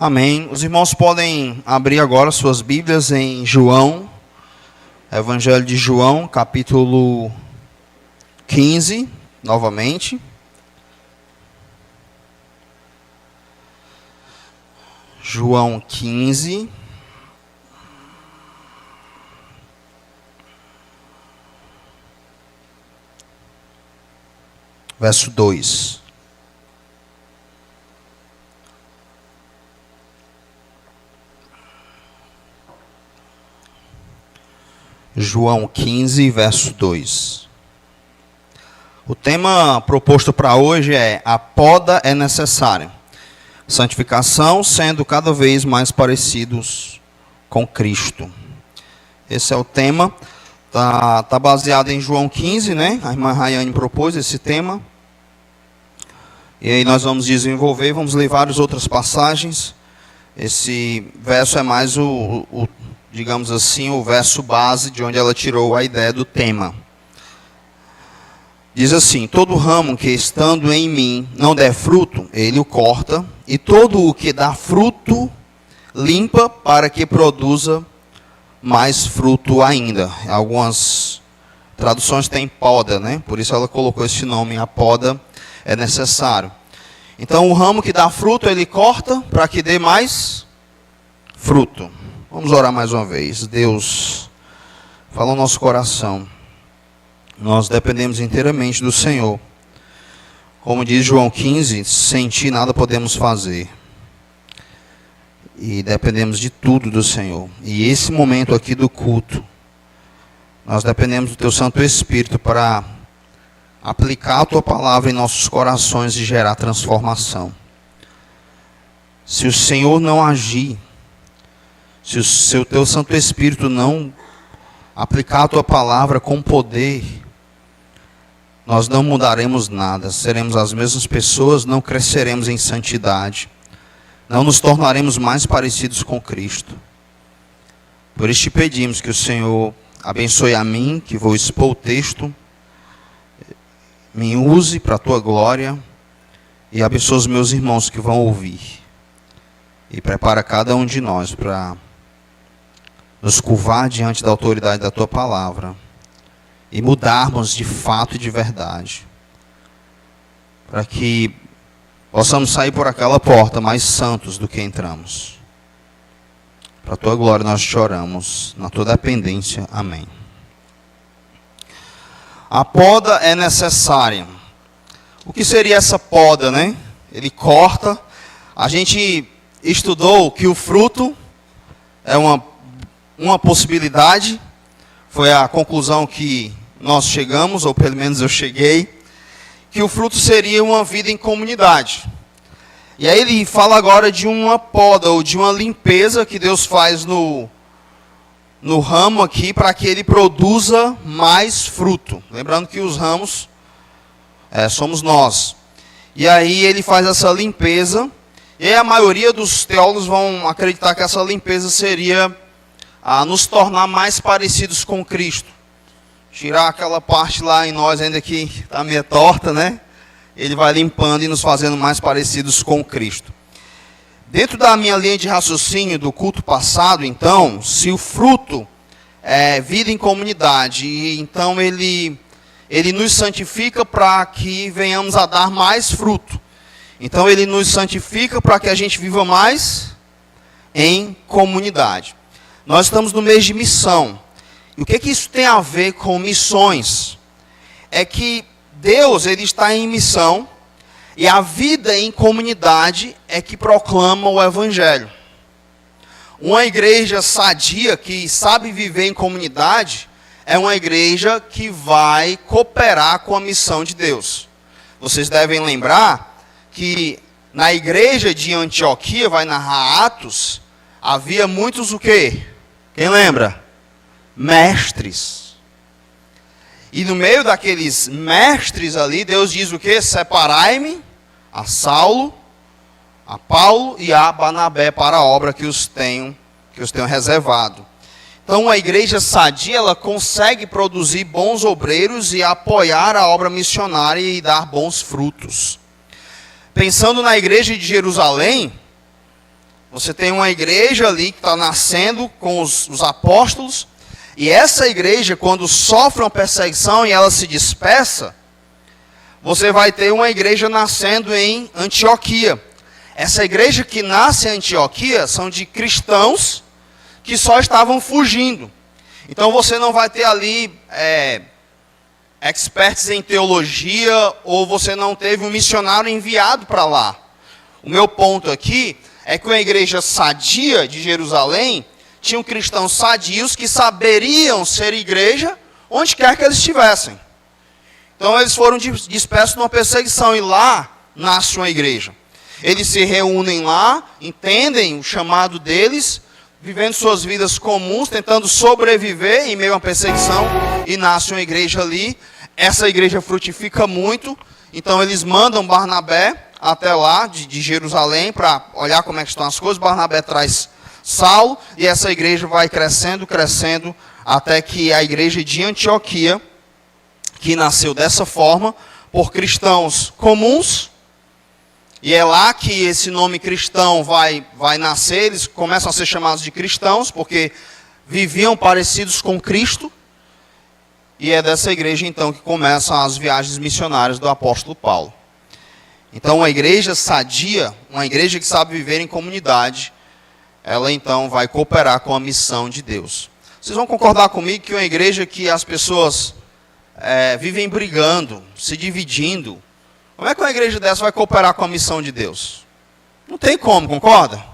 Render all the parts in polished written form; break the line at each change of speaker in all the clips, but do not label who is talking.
Amém. Os irmãos podem abrir agora suas Bíblias em João, Evangelho de João, capítulo 15, novamente. João 15. Verso 2. João 15, verso 2. O tema proposto para hoje é: a poda é necessária. Santificação, sendo cada vez mais parecidos com Cristo. Esse é o tema. Tá baseado em João 15, né? A irmã Rayane propôs esse tema. E aí nós vamos desenvolver, vamos ler várias outras passagens. Esse verso é mais digamos assim, o verso base de onde ela tirou a ideia do tema. Diz assim: todo ramo que estando em mim não der fruto, ele o corta, e todo o que dá fruto, limpa para que produza mais fruto ainda. Algumas traduções têm poda, né? Por isso ela colocou esse nome, a poda é necessário. Então o ramo que dá fruto, ele corta para que dê mais fruto. Vamos orar mais uma vez. Deus, fala no nosso coração. Nós dependemos inteiramente do Senhor. Como diz João 15, sem ti nada podemos fazer. E dependemos de tudo do Senhor. E esse momento aqui do culto, nós dependemos do teu Santo Espírito para aplicar a tua palavra em nossos corações e gerar transformação. Se o Senhor não agir, se o teu Santo Espírito não aplicar a tua palavra com poder, nós não mudaremos nada. Seremos as mesmas pessoas, não cresceremos em santidade. Não nos tornaremos mais parecidos com Cristo. Por isso te pedimos que o Senhor abençoe a mim, que vou expor o texto, me use para a tua glória, e abençoe os meus irmãos que vão ouvir. E prepara cada um de nós para nos curvar diante da autoridade da tua palavra e mudarmos de fato e de verdade, para que possamos sair por aquela porta mais santos do que entramos. Para a tua glória nós te oramos, na tua dependência. Amém. A poda é necessária. O que seria essa poda, né? Ele corta. A gente estudou que o fruto é uma possibilidade. Foi a conclusão que nós chegamos, ou pelo menos eu cheguei, que o fruto seria uma vida em comunidade. E aí ele fala agora de uma poda, ou de uma limpeza que Deus faz no ramo aqui, para que ele produza mais fruto. Lembrando que os ramos somos nós. E aí ele faz essa limpeza, e aí a maioria dos teólogos vão acreditar que essa limpeza seria a nos tornar mais parecidos com Cristo. Tirar aquela parte lá em nós ainda que está meio torta, né? Ele vai limpando e nos fazendo mais parecidos com Cristo. Dentro da minha linha de raciocínio do culto passado, então, se o fruto é vida em comunidade, e então ele nos santifica para que venhamos a dar mais fruto. Então ele nos santifica para que a gente viva mais em comunidade. Nós estamos no mês de missão. E o que isso tem a ver com missões? É que Deus, ele está em missão, e a vida em comunidade é que proclama o Evangelho. Uma igreja sadia, que sabe viver em comunidade, é uma igreja que vai cooperar com a missão de Deus. Vocês devem lembrar que na igreja de Antioquia, vai narrar Atos, havia muitos o quê? Quem lembra? Mestres. E no meio daqueles mestres ali, Deus diz o quê? Separai-me a Saulo, a Paulo e a Barnabé para a obra que os tenho reservado. Então, a igreja sadia, ela consegue produzir bons obreiros e apoiar a obra missionária e dar bons frutos. Pensando na igreja de Jerusalém, Você tem uma igreja ali que está nascendo com os apóstolos, e essa igreja, quando sofre uma perseguição e ela se dispersa, você vai ter uma igreja nascendo em Antioquia. Essa igreja que nasce em Antioquia são de cristãos que só estavam fugindo. Então você não vai ter ali experts em teologia, ou você não teve um missionário enviado para lá. O meu ponto aqui é que uma igreja sadia de Jerusalém tinham cristãos sadios que saberiam ser igreja onde quer que eles estivessem. Então eles foram dispersos numa perseguição e lá nasce uma igreja. Eles se reúnem lá, entendem o chamado deles, vivendo suas vidas comuns, tentando sobreviver em meio à perseguição, e nasce uma igreja ali. Essa igreja frutifica muito, então eles mandam Barnabé até lá, de Jerusalém, para olhar como é que estão as coisas. Barnabé traz Saulo, e essa igreja vai crescendo, crescendo, até que a igreja de Antioquia, que nasceu dessa forma, por cristãos comuns, e é lá que esse nome cristão vai nascer. Eles começam a ser chamados de cristãos, porque viviam parecidos com Cristo, e é dessa igreja então que começam as viagens missionárias do apóstolo Paulo. Então uma igreja sadia, uma igreja que sabe viver em comunidade, ela então vai cooperar com a missão de Deus. Vocês vão concordar comigo que uma igreja que as pessoas vivem brigando, se dividindo, como é que uma igreja dessa vai cooperar com a missão de Deus? Não tem como, concorda?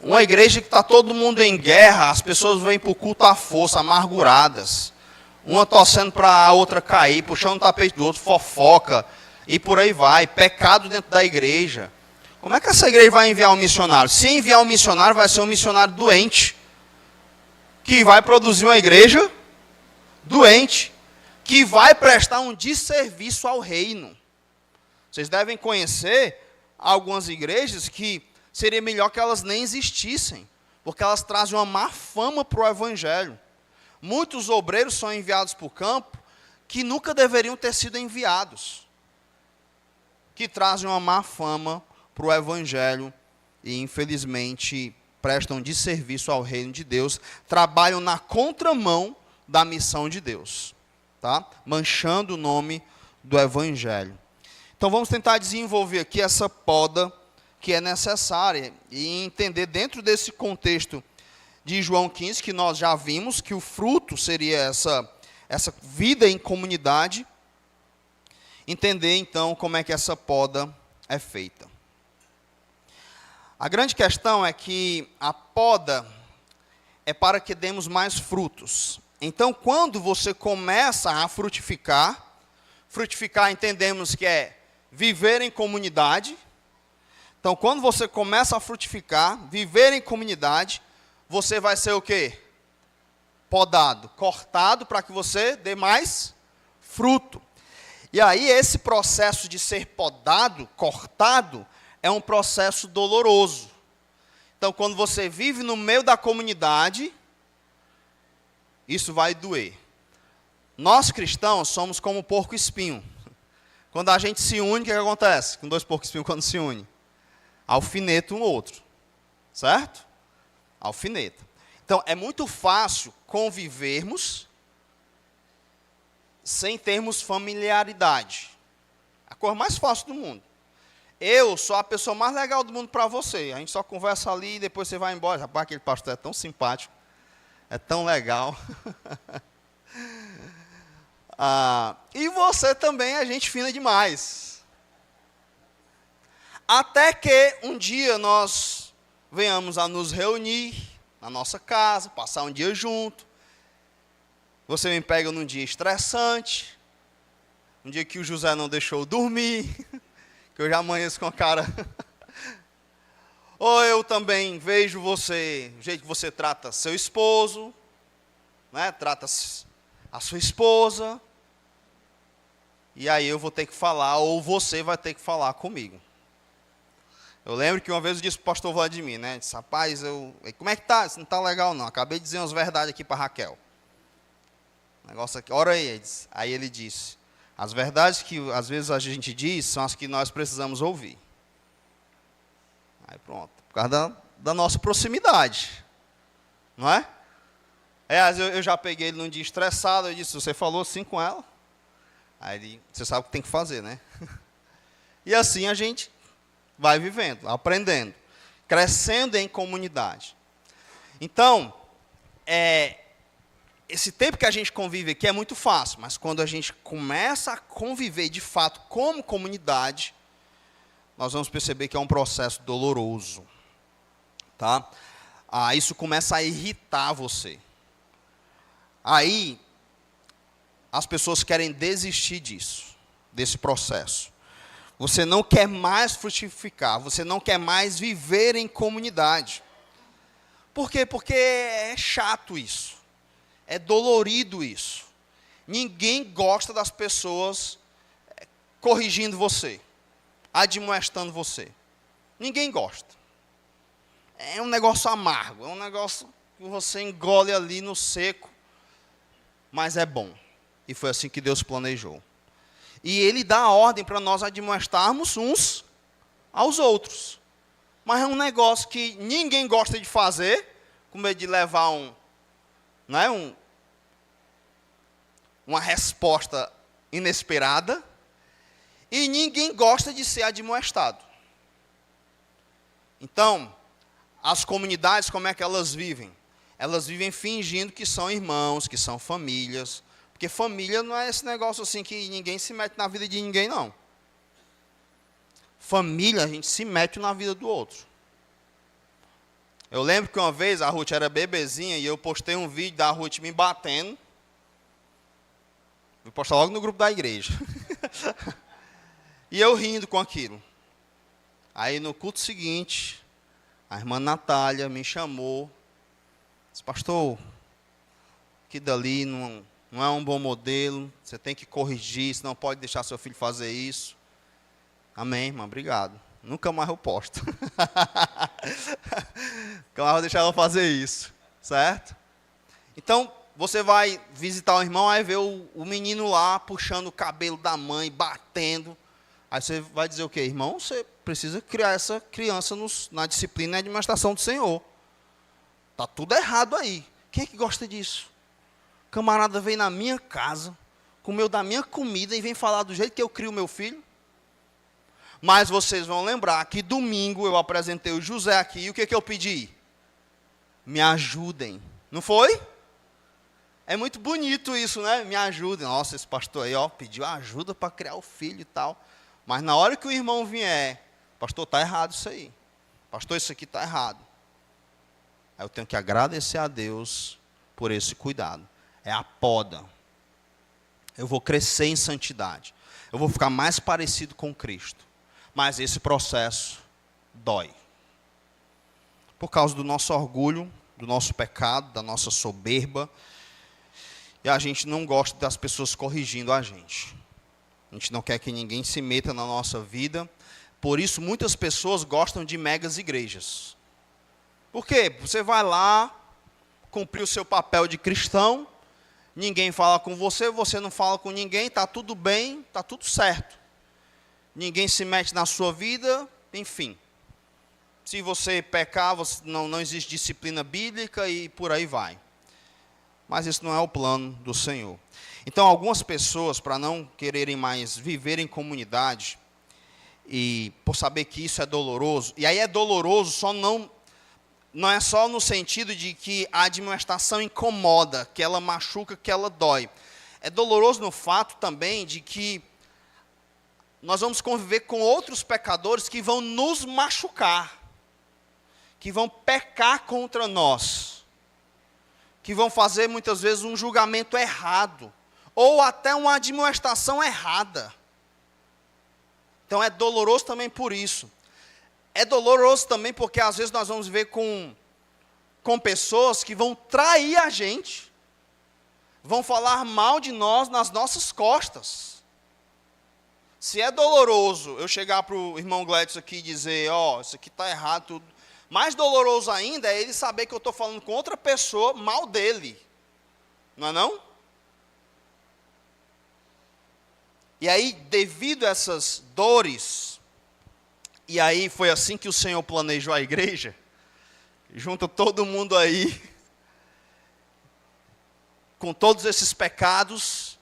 Uma igreja que está todo mundo em guerra, as pessoas vêm para o culto à força, amarguradas, uma torcendo para a outra cair, puxando o tapete do outro, fofoca, e por aí vai, pecado dentro da igreja. Como é que essa igreja vai enviar um missionário? Se enviar um missionário, vai ser um missionário doente, que vai produzir uma igreja doente, que vai prestar um desserviço ao reino. Vocês devem conhecer algumas igrejas que seria melhor que elas nem existissem, porque elas trazem uma má fama para o evangelho. Muitos obreiros são enviados para o campo que nunca deveriam ter sido enviados, que trazem uma má fama para o evangelho e, infelizmente, prestam desserviço ao reino de Deus, trabalham na contramão da missão de Deus, tá? Manchando o nome do evangelho. Então vamos tentar desenvolver aqui essa poda que é necessária e entender dentro desse contexto de João 15, que nós já vimos que o fruto seria essa vida em comunidade. Entender então como é que essa poda é feita. A grande questão é que a poda é para que demos mais frutos. Então, quando você começa a frutificar entendemos que é viver em comunidade. Então, quando você começa a frutificar, viver em comunidade, você vai ser o quê? Podado, cortado, para que você dê mais fruto. E aí, esse processo de ser podado, cortado, é um processo doloroso. Então, quando você vive no meio da comunidade, isso vai doer. Nós cristãos somos como porco-espinho. Quando a gente se une, o que acontece com dois porcos-espinhos quando se unem? Alfineta um outro. Certo? Alfineta. Então, é muito fácil convivermos sem termos familiaridade. A coisa mais fácil do mundo. Eu sou a pessoa mais legal do mundo para você. A gente só conversa ali e depois você vai embora. Rapaz, aquele pastor é tão simpático. É tão legal. E você também é gente fina demais. Até que um dia nós venhamos a nos reunir na nossa casa, passar um dia junto. Você me pega num dia estressante, um dia que o José não deixou eu dormir, que eu já amanheço com a cara. Ou eu também vejo você, o jeito que você trata seu esposo, né? Trata a sua esposa. E aí eu vou ter que falar, ou você vai ter que falar comigo. Eu lembro que uma vez eu disse para o pastor Vladimir, né? Disse, rapaz, como é que tá? Isso não está legal não. Acabei de dizer umas verdades aqui para Raquel. Negócio aqui, ora aí. Aí ele disse, as verdades que às vezes a gente diz são as que nós precisamos ouvir. Aí pronto. causa da nossa proximidade. Não é? Eu já peguei ele num dia estressado, eu disse, você falou assim com ela? Aí ele, você sabe o que tem que fazer, né? E assim a gente vai vivendo, aprendendo, crescendo em comunidade. Então, esse tempo que a gente convive aqui é muito fácil, mas quando a gente começa a conviver de fato como comunidade, nós vamos perceber que é um processo doloroso. Tá? Isso começa a irritar você. Aí, as pessoas querem desistir disso, desse processo. Você não quer mais frutificar, você não quer mais viver em comunidade. Por quê? Porque é chato isso. É dolorido isso. Ninguém gosta das pessoas corrigindo você, admoestando você. Ninguém gosta. É um negócio amargo, é um negócio que você engole ali no seco, mas é bom. E foi assim que Deus planejou. E Ele dá a ordem para nós admoestarmos uns aos outros. Mas é um negócio que ninguém gosta de fazer, com medo de levar uma resposta inesperada, e ninguém gosta de ser admoestado. Então, as comunidades, como é que elas vivem? Elas vivem fingindo que são irmãos, que são famílias, porque família não é esse negócio assim que ninguém se mete na vida de ninguém, não. Família, a gente se mete na vida do outro. Eu lembro que uma vez a Ruth era bebezinha e eu postei um vídeo da Ruth me batendo. Vou postar logo no grupo da igreja. E eu rindo com aquilo. Aí no culto seguinte, a irmã Natália me chamou. Disse, pastor, que dali não é um bom modelo. Você tem que corrigir, você não pode deixar seu filho fazer isso. Amém, irmã, obrigado. Nunca mais eu posto. Nunca mais vou deixar ela fazer isso. Certo? Então, você vai visitar o irmão, aí vê o menino lá puxando o cabelo da mãe, batendo. Aí você vai dizer o quê? Irmão, você precisa criar essa criança na disciplina e administração do Senhor. Está tudo errado aí. Quem é que gosta disso? O camarada veio na minha casa, comeu da minha comida e vem falar do jeito que eu crio meu filho. Mas vocês vão lembrar que domingo eu apresentei o José aqui e o que eu pedi? Me ajudem. Não foi? É muito bonito isso, né? Me ajudem. Nossa, esse pastor aí, pediu ajuda para criar o filho e tal. Mas na hora que o irmão vier, pastor, está errado isso aí. Pastor, isso aqui está errado. Aí eu tenho que agradecer a Deus por esse cuidado. É a poda. Eu vou crescer em santidade. Eu vou ficar mais parecido com Cristo. Mas esse processo dói. Por causa do nosso orgulho, do nosso pecado, da nossa soberba. E a gente não gosta das pessoas corrigindo a gente. A gente não quer que ninguém se meta na nossa vida. Por isso, muitas pessoas gostam de megas igrejas. Por quê? Você vai lá, cumprir o seu papel de cristão, ninguém fala com você, você não fala com ninguém, está tudo bem, está tudo certo. Ninguém se mete na sua vida, enfim. Se você pecar, não existe disciplina bíblica e por aí vai. Mas isso não é o plano do Senhor. Então, algumas pessoas, para não quererem mais viver em comunidade, e por saber que isso é doloroso, e aí é doloroso, não é só no sentido de que a admoestação incomoda, que ela machuca, que ela dói. É doloroso no fato também de que nós vamos conviver com outros pecadores que vão nos machucar, que vão pecar contra nós, que vão fazer muitas vezes um julgamento errado, ou até uma admoestação errada. Então é doloroso também por isso. É doloroso também porque às vezes nós vamos viver com pessoas que vão trair a gente, vão falar mal de nós nas nossas costas. Se é doloroso eu chegar para o irmão Gladys aqui e dizer, isso aqui está errado, tudo. Mais doloroso ainda é ele saber que eu estou falando com outra pessoa mal dele. Não é não? E aí, devido a essas dores, E aí foi assim que o Senhor planejou a igreja. Junta todo mundo aí, com todos esses pecados,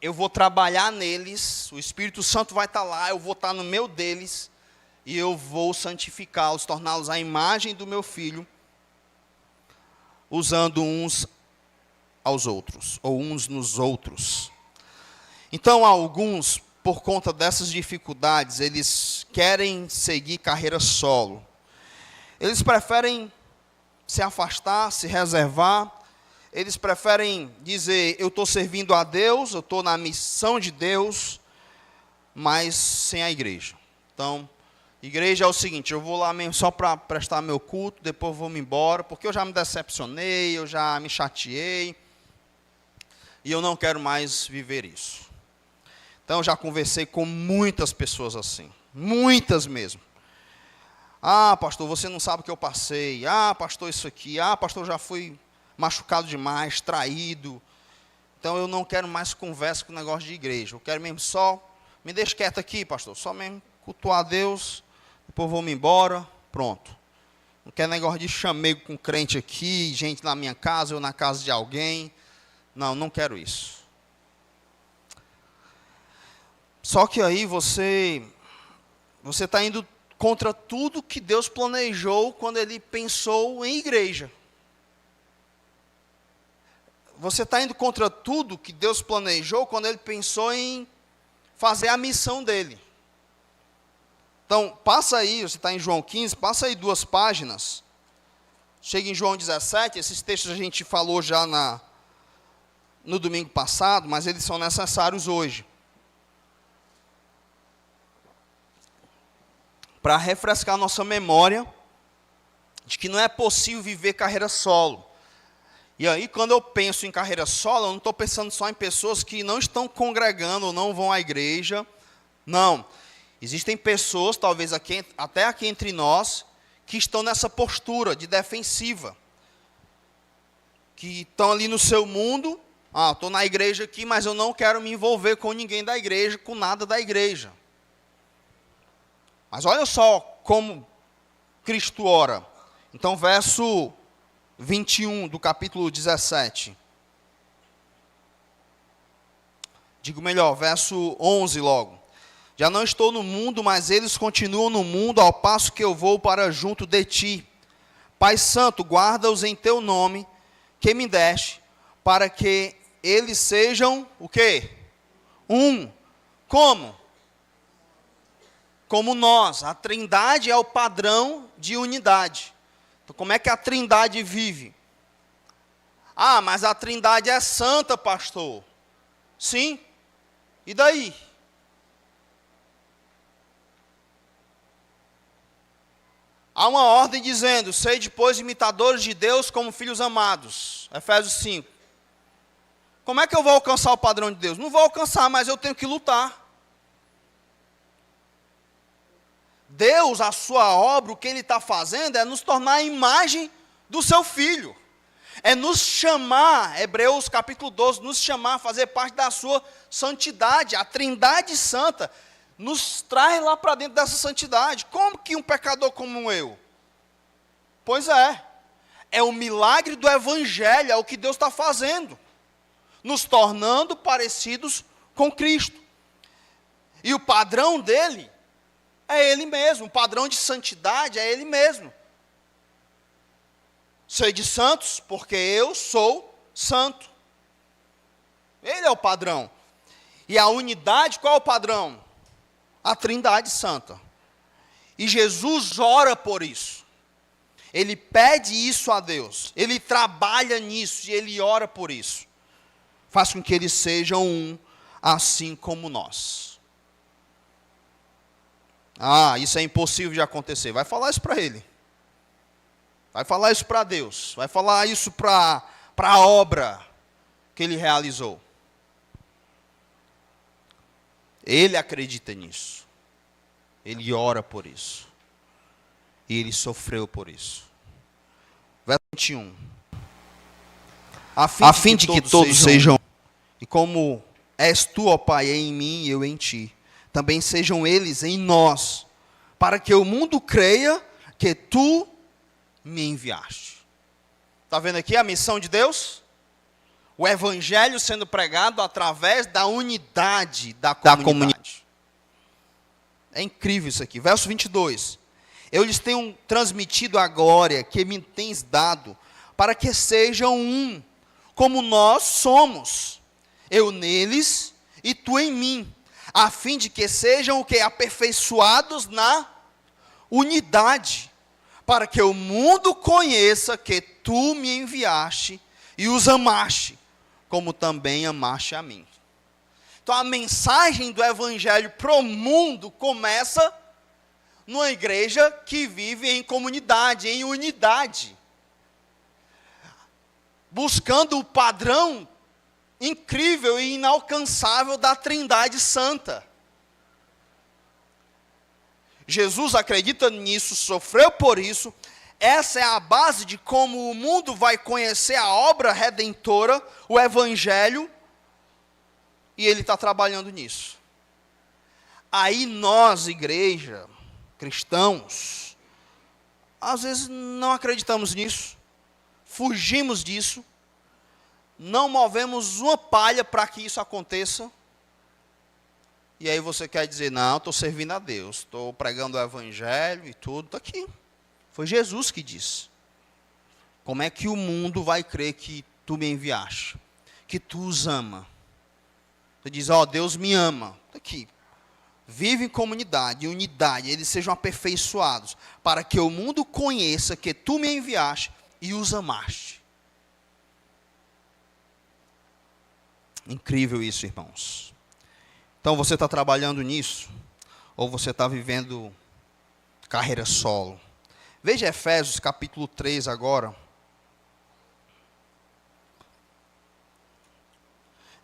eu vou trabalhar neles, o Espírito Santo vai estar lá, eu vou estar no meio deles, e eu vou santificá-los, torná-los à imagem do meu Filho, usando uns aos outros, ou uns nos outros. Então, alguns, por conta dessas dificuldades, eles querem seguir carreira solo. Eles preferem se afastar, se reservar. Eles preferem dizer, eu estou servindo a Deus, eu estou na missão de Deus, mas sem a igreja. Então, igreja é o seguinte, eu vou lá mesmo só para prestar meu culto, depois vou me embora, porque eu já me decepcionei, eu já me chateei, e eu não quero mais viver isso. Então, eu já conversei com muitas pessoas assim, muitas mesmo. Ah, pastor, você não sabe o que eu passei. Ah, pastor, isso aqui. Ah, pastor, já fui machucado demais, traído. Então, eu não quero mais conversa com o negócio de igreja. Eu quero mesmo só, me deixe quieto aqui, pastor. Só mesmo cultuar a Deus, depois vou me embora, pronto. Não quero negócio de chamego com crente aqui, gente na minha casa ou na casa de alguém. Não, não quero isso. Só que aí você está indo contra tudo que Deus planejou quando Ele pensou em igreja. Você está indo contra tudo que Deus planejou quando Ele pensou em fazer a missão dEle. Então, passa aí, você está em João 15, passa aí 2 páginas. Chega em João 17, esses textos a gente falou já no domingo passado, mas eles são necessários hoje. Para refrescar nossa memória de que não é possível viver carreira solo. E aí, quando eu penso em carreira solo, eu não estou pensando só em pessoas que não estão congregando ou não vão à igreja. Não. Existem pessoas, talvez até aqui entre nós, que estão nessa postura de defensiva. Que estão ali no seu mundo. Ah, estou na igreja aqui, mas eu não quero me envolver com ninguém da igreja, com nada da igreja. Mas olha só como Cristo ora. Então, verso 21 do capítulo 17. Digo melhor, verso 11 logo. Já não estou no mundo, mas eles continuam no mundo, ao passo que eu vou para junto de ti. Pai Santo, guarda-os em teu nome, que me deste, para que eles sejam, o quê? Um. Como? Como nós, a Trindade é o padrão de unidade. Então, como é que a Trindade vive? Ah, mas a Trindade é santa, pastor. Sim. E daí? Há uma ordem dizendo, sede, pois, imitadores de Deus como filhos amados. Efésios 5. Como é que eu vou alcançar o padrão de Deus? Não vou alcançar, mas eu tenho que lutar. Deus, a sua obra, o que Ele está fazendo é nos tornar a imagem do seu Filho. É nos chamar, Hebreus capítulo 12, nos chamar a fazer parte da sua santidade. A Trindade Santa nos traz lá para dentro dessa santidade. Como que um pecador como eu? Pois é o milagre do Evangelho, é o que Deus está fazendo. Nos tornando parecidos com Cristo. E o padrão dele é Ele mesmo, o padrão de santidade é Ele mesmo. Sede santos, porque eu sou santo. Ele é o padrão. E a unidade, qual é o padrão? A Trindade Santa. E Jesus ora por isso. Ele pede isso a Deus. Ele trabalha nisso e Ele ora por isso. Faz com que eles sejam um, assim como nós. Ah, isso é impossível de acontecer. Vai falar isso para Ele. Vai falar isso para Deus. Vai falar isso para a obra que Ele realizou. Ele acredita nisso. Ele ora por isso. E Ele sofreu por isso. Verso 21. A fim de que todos sejam, e como és tu, ó Pai, em mim e eu em ti, também sejam eles em nós, para que o mundo creia que tu me enviaste. Está vendo aqui a missão de Deus? O evangelho sendo pregado através da unidade da comunidade. É incrível isso aqui. Verso 22. Eu lhes tenho transmitido a glória que me tens dado, para que sejam um, como nós somos. Eu neles e tu em mim, a fim de que sejam o que? Aperfeiçoados na unidade, para que o mundo conheça que tu me enviaste e os amaste, como também amaste a mim. Então a mensagem do evangelho para o mundo começa numa igreja que vive em comunidade, em unidade, buscando o padrão incrível e inalcançável da Trindade Santa. Jesus acredita nisso, sofreu por isso. Essa é a base de como o mundo vai conhecer a obra redentora, o evangelho, e ele está trabalhando nisso. Aí nós, igreja, cristãos, às vezes não acreditamos nisso, fugimos disso, não movemos uma palha para que isso aconteça. E aí você quer dizer, não, estou servindo a Deus, estou pregando o evangelho e tudo, está aqui. Foi Jesus que disse. Como é que o mundo vai crer que tu me enviaste? Que tu os ama? Você diz, ó, Deus me ama. Está aqui. Vive em comunidade, em unidade, eles sejam aperfeiçoados, para que o mundo conheça que tu me enviaste e os amaste. Incrível isso, irmãos. Então você está trabalhando nisso? Ou você está vivendo carreira solo? Veja Efésios capítulo 3 agora.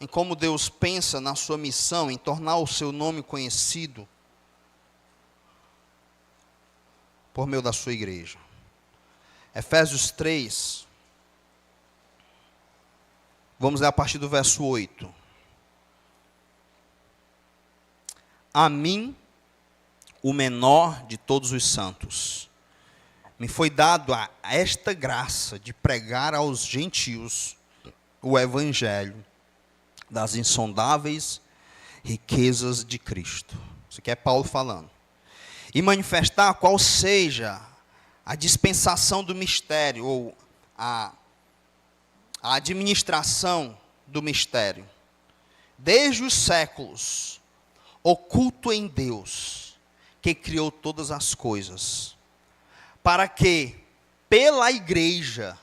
Em como Deus pensa na sua missão, em tornar o seu nome conhecido por meio da sua igreja. Efésios 3. Vamos ler a partir do verso 8. A mim, o menor de todos os santos, me foi dado esta graça de pregar aos gentios o evangelho das insondáveis riquezas de Cristo. Isso aqui é Paulo falando. E manifestar qual seja a dispensação do mistério, ou a administração do mistério, desde os séculos, oculto em Deus, que criou todas as coisas, para que, pela igreja,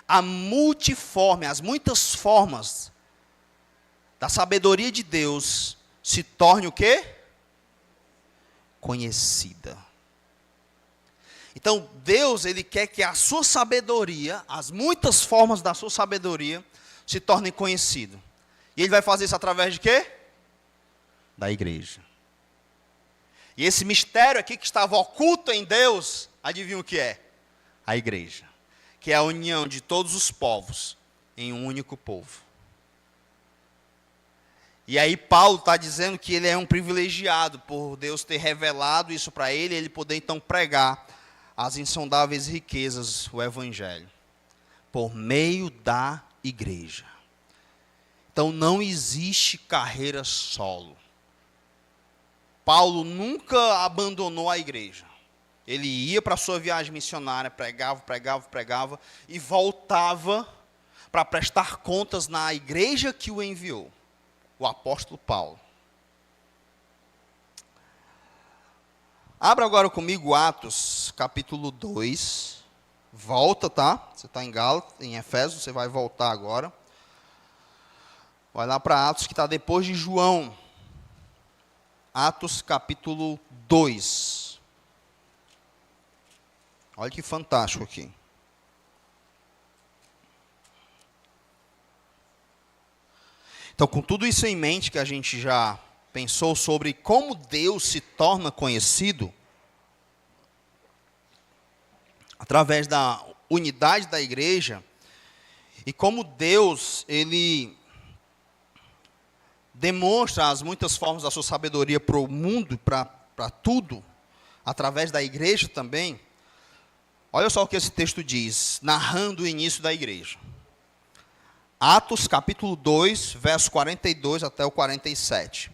a multiforme, as muitas formas da sabedoria de Deus, se torne o quê? Conhecida. Então, Deus, Ele quer que a sua sabedoria, as muitas formas da sua sabedoria, se tornem conhecidas. E Ele vai fazer isso através de quê? Da igreja. E esse mistério aqui que estava oculto em Deus, adivinha o que é? A igreja. Que é a união de todos os povos em um único povo. E aí Paulo está dizendo que ele é um privilegiado por Deus ter revelado isso para ele, e ele poder então pregar as insondáveis riquezas, o evangelho, por meio da igreja. Então não existe carreira solo. Paulo nunca abandonou a igreja. Ele ia para a sua viagem missionária, pregava, e voltava para prestar contas na igreja que o enviou, o apóstolo Paulo. Abra agora comigo Atos, capítulo 2. Volta, tá? Você está em Gálatas, em Efésios, você vai voltar agora. Vai lá para Atos, que está depois de João. Atos, capítulo 2. Olha que fantástico aqui. Então, com tudo isso em mente, que a gente já pensou sobre como Deus se torna conhecido, através da unidade da igreja, e como Deus, Ele demonstra as muitas formas da sua sabedoria para o mundo, para tudo, através da igreja também, olha só o que esse texto diz, narrando o início da igreja. Atos capítulo 2, verso 42 até o 47.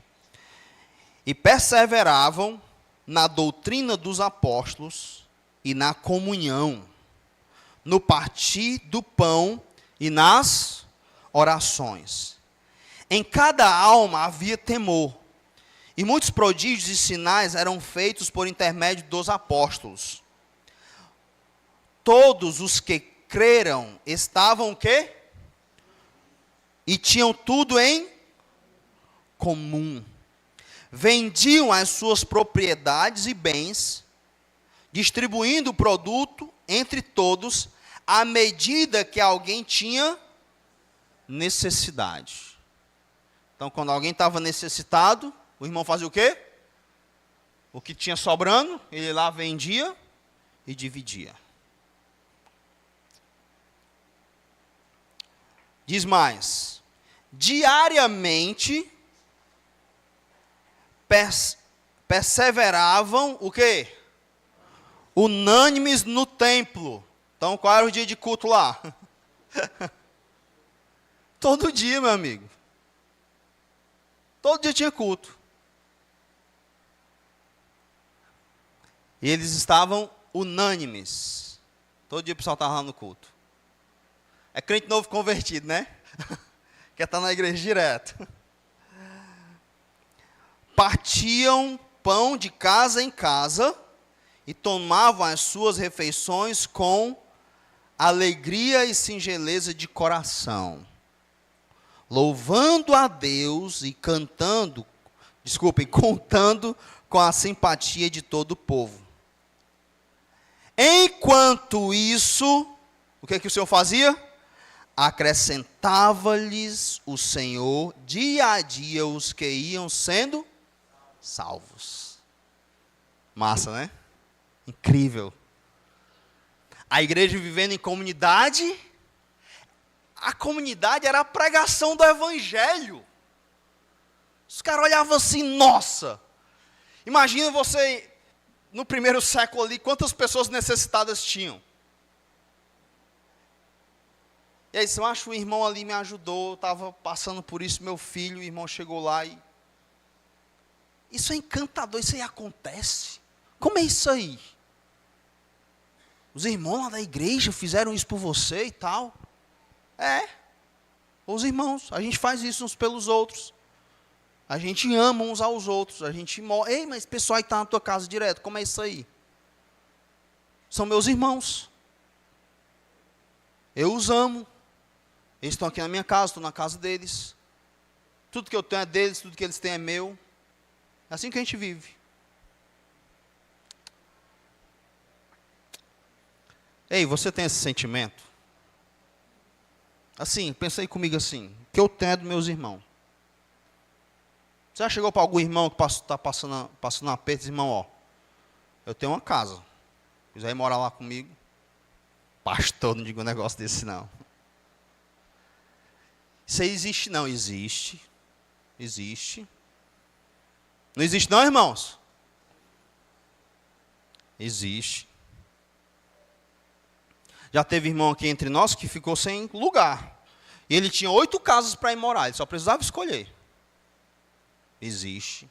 E perseveravam na doutrina dos apóstolos e na comunhão, no partir do pão e nas orações. Em cada alma havia temor, e muitos prodígios e sinais eram feitos por intermédio dos apóstolos. Todos os que creram estavam o quê? E tinham tudo em comum. Vendiam as suas propriedades e bens, distribuindo o produto entre todos, à medida que alguém tinha necessidade. Então, quando alguém estava necessitado, o irmão fazia o quê? O que tinha sobrando, ele lá vendia e dividia. Diz mais, diariamente perseveravam o quê? Unânimes no templo. Então, qual era o dia de culto lá? Todo dia, meu amigo. Todo dia tinha culto. E eles estavam unânimes. Todo dia o pessoal estava lá no culto. É crente novo convertido, né? Quer estar na igreja direto. Partiam pão de casa em casa e tomavam as suas refeições com alegria e singeleza de coração, louvando a Deus e contando com a simpatia de todo o povo. Enquanto isso, o que é que o Senhor fazia? Acrescentava-lhes o Senhor dia a dia os que iam sendo salvos. Massa, né? Incrível. A igreja vivendo em comunidade. A comunidade era a pregação do evangelho. Os caras olhavam assim, nossa. Imagina você, no primeiro século ali, quantas pessoas necessitadas tinham. E aí, eu acho que o irmão ali me ajudou, eu estava passando por isso, meu filho, o irmão chegou lá e... Isso é encantador, isso aí acontece. Como é isso aí? Os irmãos lá da igreja fizeram isso por você e tal. É, os irmãos, a gente faz isso uns pelos outros. A gente ama uns aos outros, a gente morre. Ei, mas pessoal que está na tua casa direto, como é isso aí? São meus irmãos. Eu os amo. Eles estão aqui na minha casa, estou na casa deles. Tudo que eu tenho é deles, tudo que eles têm é meu. É assim que a gente vive. Ei, você tem esse sentimento? Assim, pensa aí comigo assim. O que eu tenho é dos meus irmãos. Você já chegou para algum irmão que está passando um aperto e diz, irmão, ó, eu tenho uma casa. Se quiser ir morar lá comigo. Pastor, não digo um negócio desse não. Isso aí existe não? Existe. Existe. Não existe não, irmãos? Existe. Já teve irmão aqui entre nós que ficou sem lugar. E ele tinha 8 casas para ir morar, ele só precisava escolher. Existe.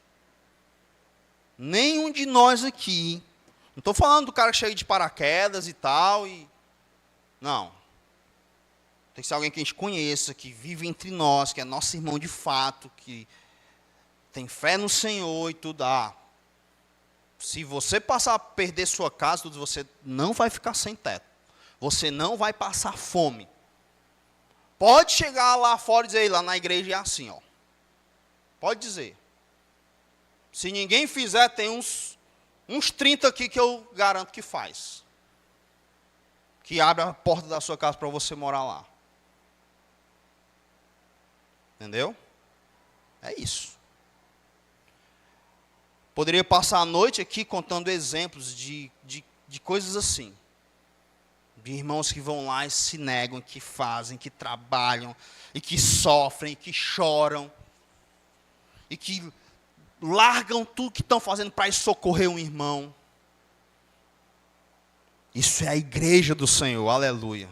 Nenhum de nós aqui, não estou falando do cara cheio de paraquedas e tal, não. Tem que ser alguém que a gente conheça, que vive entre nós, que é nosso irmão de fato, que tem fé no Senhor e tudo. Se você passar a perder sua casa, você não vai ficar sem teto. Você não vai passar fome. Pode chegar lá fora e dizer, lá na igreja é assim, ó. Pode dizer. Se ninguém fizer, tem uns 30 aqui que eu garanto que faz. Que abre a porta da sua casa para você morar lá. Entendeu? É isso. Poderia passar a noite aqui contando exemplos de coisas assim. De irmãos que vão lá e se negam, que fazem, que trabalham, e que sofrem, e que choram, e que largam tudo que estão fazendo para ir socorrer um irmão. Isso é a igreja do Senhor, aleluia.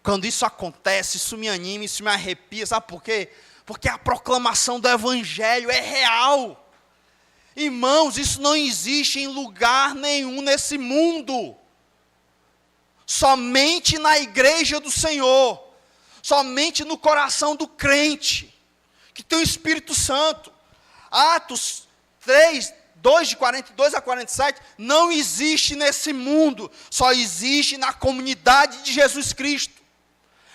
Quando isso acontece, isso me anima, isso me arrepia, sabe por quê? Porque a proclamação do Evangelho é real. Irmãos, isso não existe em lugar nenhum nesse mundo. Somente na igreja do Senhor. Somente no coração do crente, que tem o Espírito Santo. Atos 3, 2 de 42 a 47, não existe nesse mundo, só existe na comunidade de Jesus Cristo,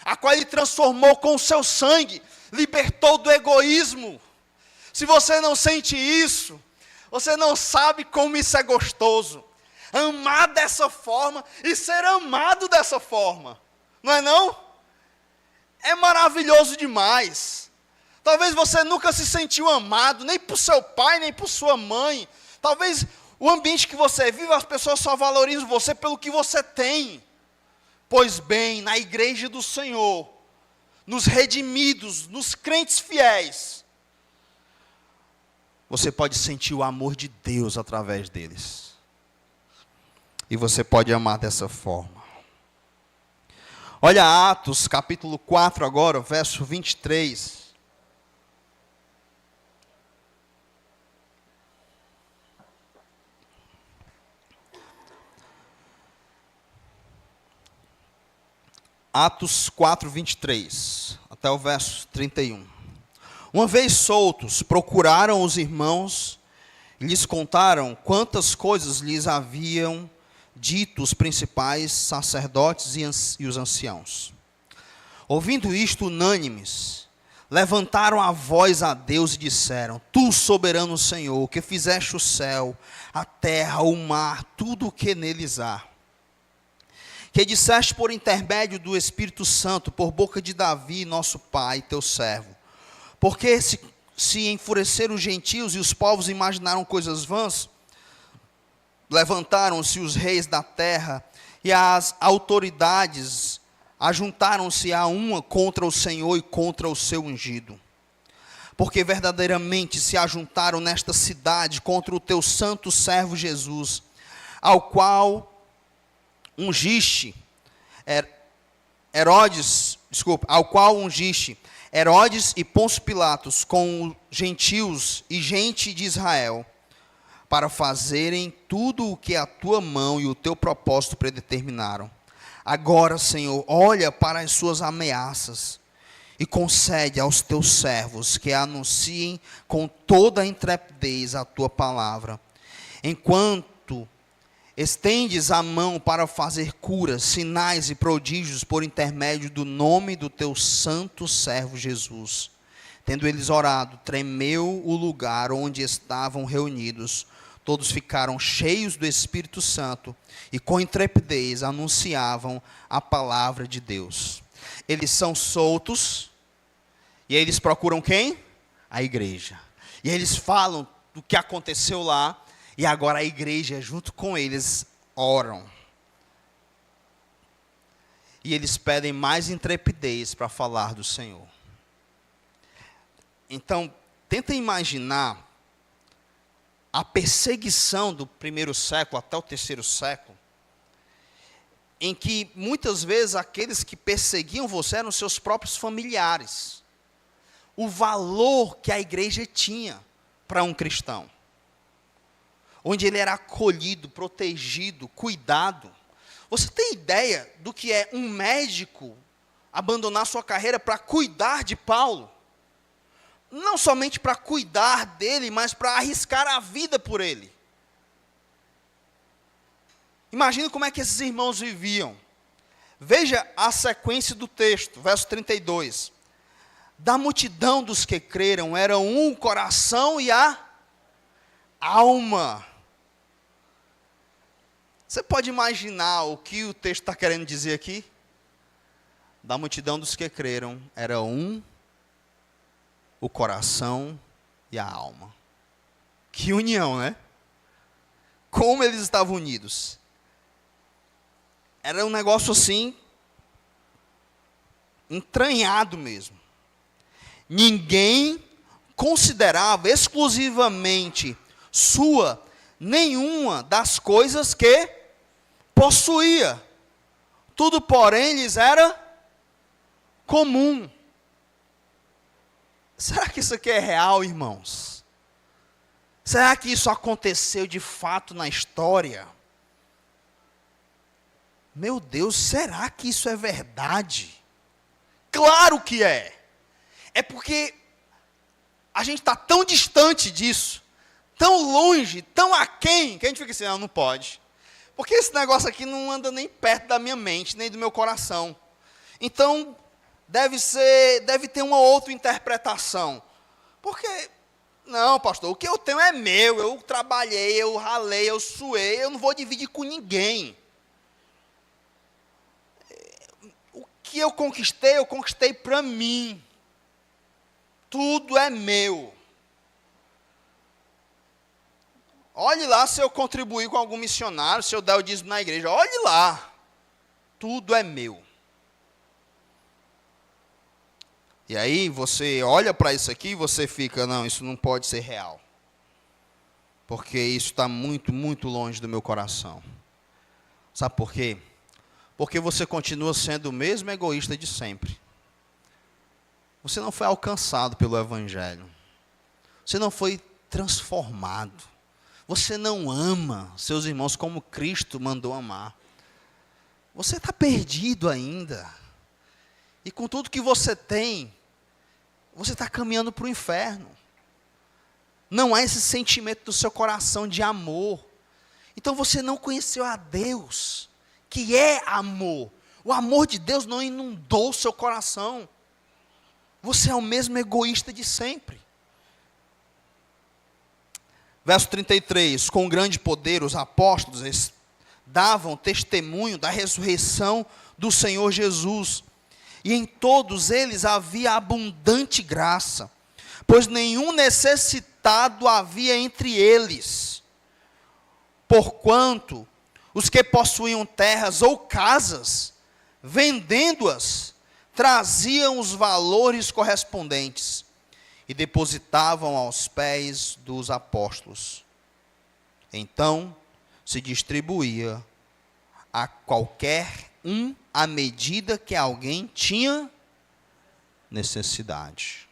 a qual Ele transformou com o seu sangue, libertou do egoísmo. Se você não sente isso, você não sabe como isso é gostoso. Amar dessa forma e ser amado dessa forma, não é não? É maravilhoso demais. Talvez você nunca se sentiu amado, nem por seu pai, nem por sua mãe. Talvez o ambiente que você vive, as pessoas só valorizam você pelo que você tem. Pois bem, na igreja do Senhor, nos redimidos, nos crentes fiéis, você pode sentir o amor de Deus através deles. E você pode amar dessa forma. Olha Atos capítulo 4 agora, verso 23. Atos 4, 23, até o verso 31. Uma vez soltos, procuraram os irmãos e lhes contaram quantas coisas lhes haviam dito os principais sacerdotes e os anciãos. Ouvindo isto, unânimes, levantaram a voz a Deus e disseram: Tu, soberano Senhor, que fizeste o céu, a terra, o mar, tudo o que neles há, que disseste por intermédio do Espírito Santo, por boca de Davi, nosso pai, teu servo. Porque se enfureceram os gentios e os povos imaginaram coisas vãs, levantaram-se os reis da terra e as autoridades ajuntaram-se a uma contra o Senhor e contra o seu ungido. Porque verdadeiramente se ajuntaram nesta cidade contra o teu santo servo Jesus, ao qual ungiste Herodes e Pôncio Pilatos com gentios e gente de Israel, para fazerem tudo o que a tua mão e o teu propósito predeterminaram. Agora, Senhor, olha para as suas ameaças e concede aos teus servos que anunciem com toda a intrepidez a tua palavra, enquanto estendes a mão para fazer curas, sinais e prodígios por intermédio do nome do teu santo servo Jesus. Tendo eles orado, tremeu o lugar onde estavam reunidos. Todos ficaram cheios do Espírito Santo e com intrepidez anunciavam a palavra de Deus. Eles são soltos e eles procuram quem? A igreja. E eles falam do que aconteceu lá. E agora a igreja, junto com eles, oram. E eles pedem mais intrepidez para falar do Senhor. Então, tenta imaginar a perseguição do primeiro século até o terceiro século, em que muitas vezes aqueles que perseguiam você eram seus próprios familiares. O valor que a igreja tinha para um cristão, onde ele era acolhido, protegido, cuidado. Você tem ideia do que é um médico abandonar sua carreira para cuidar de Paulo? Não somente para cuidar dele, mas para arriscar a vida por ele. Imagina como é que esses irmãos viviam. Veja a sequência do texto, verso 32. Da multidão dos que creram, era um o coração e a alma. Você pode imaginar o que o texto está querendo dizer aqui? Da multidão dos que creram, era um o coração e a alma. Que união, né? Como eles estavam unidos. Era um negócio assim, entranhado mesmo. Ninguém considerava exclusivamente sua nenhuma das coisas que possuía. Tudo, porém, lhes era comum. Será que isso aqui é real, irmãos? Será que isso aconteceu de fato na história? Meu Deus, será que isso é verdade? Claro que é. É porque a gente está tão distante disso, tão longe, tão aquém, que a gente fica assim, não pode. Porque esse negócio aqui não anda nem perto da minha mente, nem do meu coração. Então, deve ter uma outra interpretação. Porque, não, pastor, o que eu tenho é meu, eu trabalhei, eu ralei, eu suei, eu não vou dividir com ninguém. O que eu conquistei para mim. Tudo é meu. Olhe lá se eu contribuir com algum missionário, se eu der o dízimo na igreja. Olhe lá. Tudo é meu. E aí você olha para isso aqui e você fica, não, isso não pode ser real. Porque isso está muito, muito longe do meu coração. Sabe por quê? Porque você continua sendo o mesmo egoísta de sempre. Você não foi alcançado pelo Evangelho. Você não foi transformado. Você não ama seus irmãos como Cristo mandou amar. Você está perdido ainda. E com tudo que você tem, você está caminhando para o inferno. Não há esse sentimento do seu coração de amor. Então você não conheceu a Deus, que é amor. O amor de Deus não inundou o seu coração. Você é o mesmo egoísta de sempre. Verso 33, com grande poder os apóstolos davam testemunho da ressurreição do Senhor Jesus. E em todos eles havia abundante graça, pois nenhum necessitado havia entre eles. Porquanto os que possuíam terras ou casas, vendendo-as, traziam os valores correspondentes e depositavam aos pés dos apóstolos. Então se distribuía a qualquer um à medida que alguém tinha necessidade.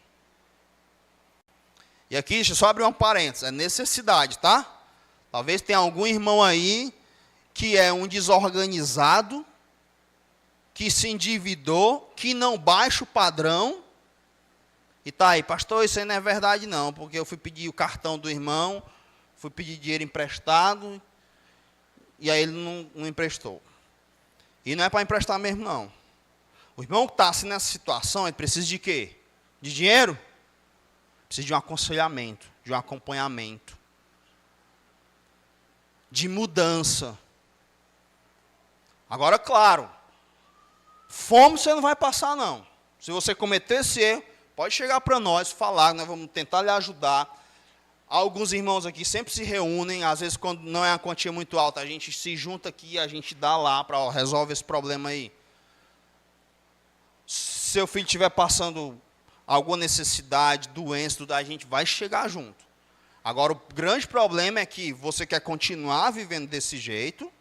E aqui, deixa eu só abrir um parênteses, é necessidade, tá? Talvez tenha algum irmão aí que é um desorganizado, que se endividou, que não baixa o padrão, e tá aí, pastor, isso aí não é verdade não, porque eu fui pedir o cartão do irmão, fui pedir dinheiro emprestado, e aí ele não emprestou. E não é para emprestar mesmo não. O irmão que está assim nessa situação, ele precisa de quê? De dinheiro? Precisa de um aconselhamento, de um acompanhamento, de mudança. Agora, claro, fome você não vai passar não. Se você cometer esse erro, pode chegar para nós, falar, nós vamos tentar lhe ajudar. Alguns irmãos aqui sempre se reúnem, às vezes quando não é uma quantia muito alta, a gente se junta aqui, a gente dá lá para resolver esse problema aí. Se seu filho estiver passando alguma necessidade, doença, tudo, a gente vai chegar junto. Agora, o grande problema é que você quer continuar vivendo desse jeito,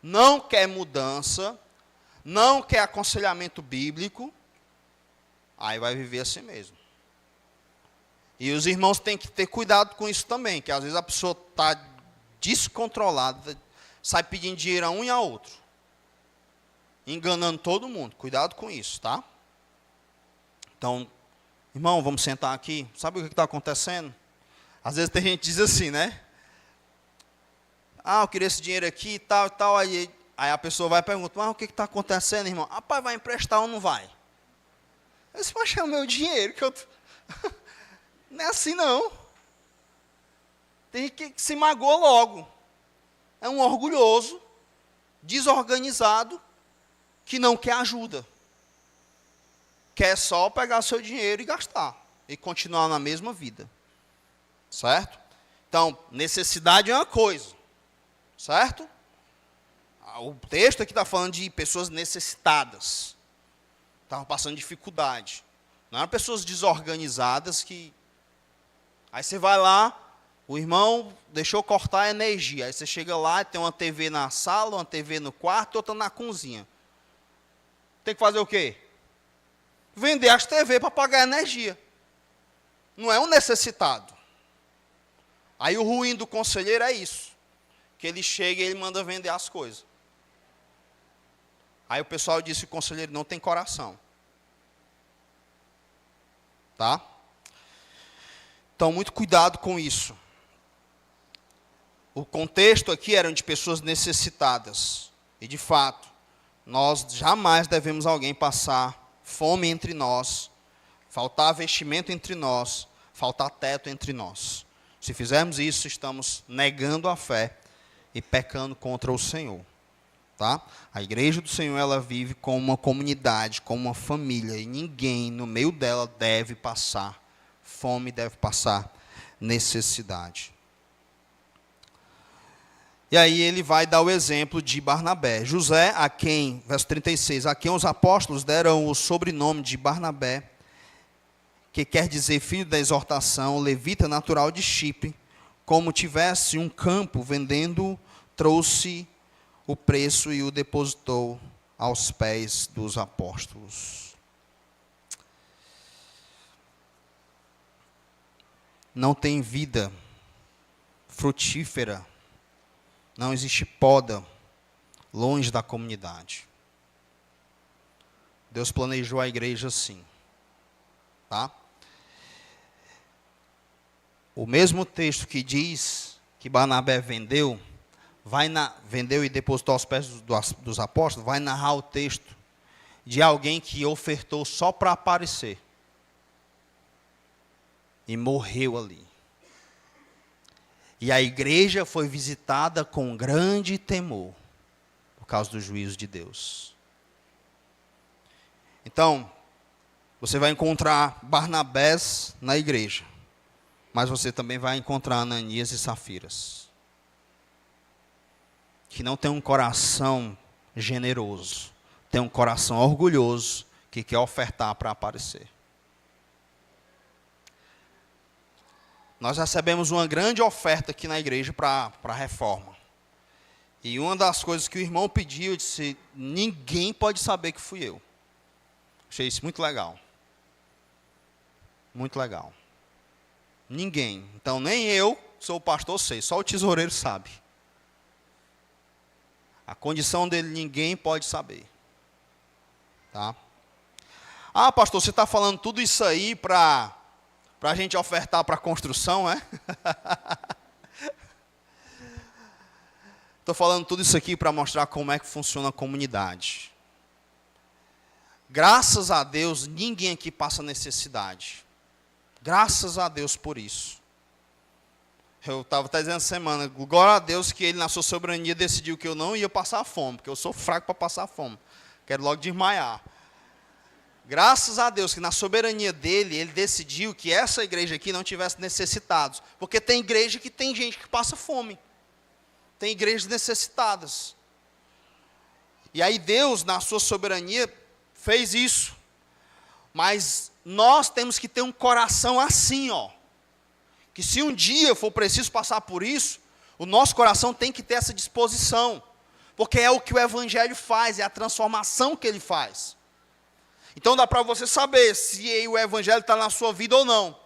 não quer mudança, não quer aconselhamento bíblico, aí vai viver assim mesmo. E os irmãos têm que ter cuidado com isso também, que às vezes a pessoa está descontrolada, sai pedindo dinheiro a um e a outro, enganando todo mundo. Cuidado com isso, tá? Então, irmão, vamos sentar aqui. Sabe o que está acontecendo? Às vezes tem gente que diz assim, né? Eu queria esse dinheiro aqui e tal, e tal. Aí a pessoa vai perguntar, o que está acontecendo, irmão? Rapaz, vai emprestar ou não vai? Eu disse, mas é o meu dinheiro que eu... Não é assim, não. Tem gente que se magoa logo. É um orgulhoso, desorganizado, que não quer ajuda. Quer só pegar seu dinheiro e gastar. E continuar na mesma vida. Certo? Então, necessidade é uma coisa. Certo? O texto aqui está falando de pessoas necessitadas. Estavam passando dificuldade. Não eram pessoas desorganizadas que... Aí você vai lá, O irmão deixou cortar a energia. Aí você chega lá e tem uma TV na sala, uma TV no quarto, outra na cozinha. Tem que fazer o quê? Vender as TV para pagar energia. Não é um necessitado. Aí o ruim do conselheiro é isso. Que ele chega e ele manda vender as coisas. Aí o pessoal disse que o conselheiro não tem coração. Tá? Então, muito cuidado com isso. O contexto aqui era de pessoas necessitadas. E, de fato, nós jamais devemos alguém passar fome entre nós, faltar vestimento entre nós, faltar teto entre nós. Se fizermos isso, estamos negando a fé e pecando contra o Senhor. Tá? A igreja do Senhor, ela vive como uma comunidade, como uma família, e ninguém no meio dela deve passar fome, deve passar necessidade. E aí ele vai dar o exemplo de Barnabé. José, a quem, verso 36, a quem os apóstolos deram o sobrenome de Barnabé, que quer dizer filho da exortação, levita natural de Chipre, como tivesse um campo vendendo, trouxe o preço e o depositou aos pés dos apóstolos. Não tem vida frutífera, não existe poda longe da comunidade. Deus planejou a igreja assim. Tá? O mesmo texto que diz que Barnabé vendeu e depositou aos pés dos apóstolos, vai narrar o texto de alguém que ofertou só para aparecer. E morreu ali. E a igreja foi visitada com grande temor, por causa do juízo de Deus. Então, você vai encontrar Barnabés na igreja, mas você também vai encontrar Ananias e Safiras, que não tem um coração generoso, tem um coração orgulhoso, que quer ofertar para aparecer. Nós recebemos uma grande oferta aqui na igreja para a reforma. E uma das coisas que o irmão pediu, eu disse, ninguém pode saber que fui eu. Achei isso muito legal. Muito legal. Ninguém. Então, nem eu, sou o pastor, sei. Só o tesoureiro sabe. A condição dele, ninguém pode saber. Tá? Ah, pastor, você está falando tudo isso aí para a gente ofertar para a construção, é? Estou falando tudo isso aqui para mostrar como é que funciona a comunidade. Graças a Deus, ninguém aqui passa necessidade. Graças a Deus por isso. Eu estava até dizendo essa semana, glória a Deus que Ele, na sua soberania, decidiu que eu não ia passar fome, porque eu sou fraco para passar fome. Quero logo desmaiar. Graças a Deus que na soberania dele, Ele decidiu que essa igreja aqui não tivesse necessitados. Porque tem igreja que tem gente que passa fome. Tem igrejas necessitadas. E aí Deus, na sua soberania, fez isso. Mas nós temos que ter um coração assim, ó. Que se um dia for preciso passar por isso, o nosso coração tem que ter essa disposição. Porque é o que o Evangelho faz, é a transformação que ele faz. Então dá para você saber se o Evangelho está na sua vida ou não.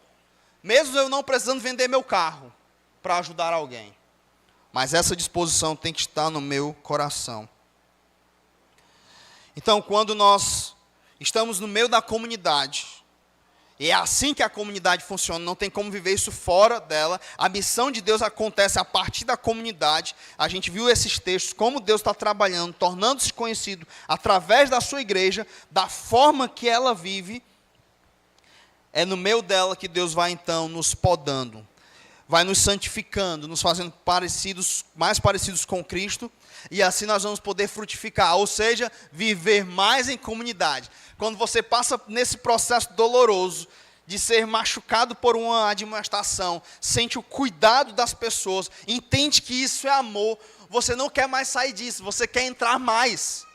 Mesmo eu não precisando vender meu carro para ajudar alguém. Mas essa disposição tem que estar no meu coração. Então, quando nós estamos no meio da comunidade, e é assim que a comunidade funciona, não tem como viver isso fora dela, a missão de Deus acontece a partir da comunidade. A gente viu esses textos, como Deus está trabalhando, tornando-se conhecido através da sua igreja, da forma que ela vive. É no meio dela que Deus vai então nos podando, vai nos santificando, nos fazendo mais parecidos com Cristo, e assim nós vamos poder frutificar, ou seja, viver mais em comunidade. Quando você passa nesse processo doloroso de ser machucado por uma admoestação, sente o cuidado das pessoas, entende que isso é amor, você não quer mais sair disso, você quer entrar mais.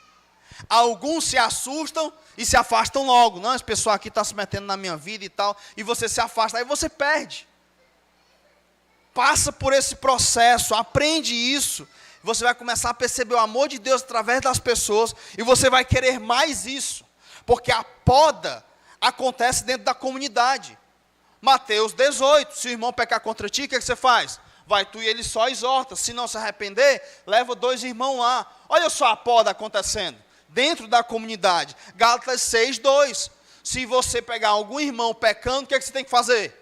Alguns se assustam e se afastam logo. Não, esse pessoal aqui está se metendo na minha vida e tal, e você se afasta, aí você perde. Passa por esse processo, aprende isso. Você vai começar a perceber o amor de Deus através das pessoas. E você vai querer mais isso. Porque a poda acontece dentro da comunidade. Mateus 18, se o irmão pecar contra ti, o que você faz? Vai tu e ele só exorta. Se não se arrepender, leva 2 irmãos lá. Olha só a poda acontecendo. Dentro da comunidade. Gálatas 6, 2. Se você pegar algum irmão pecando, o que você tem que fazer?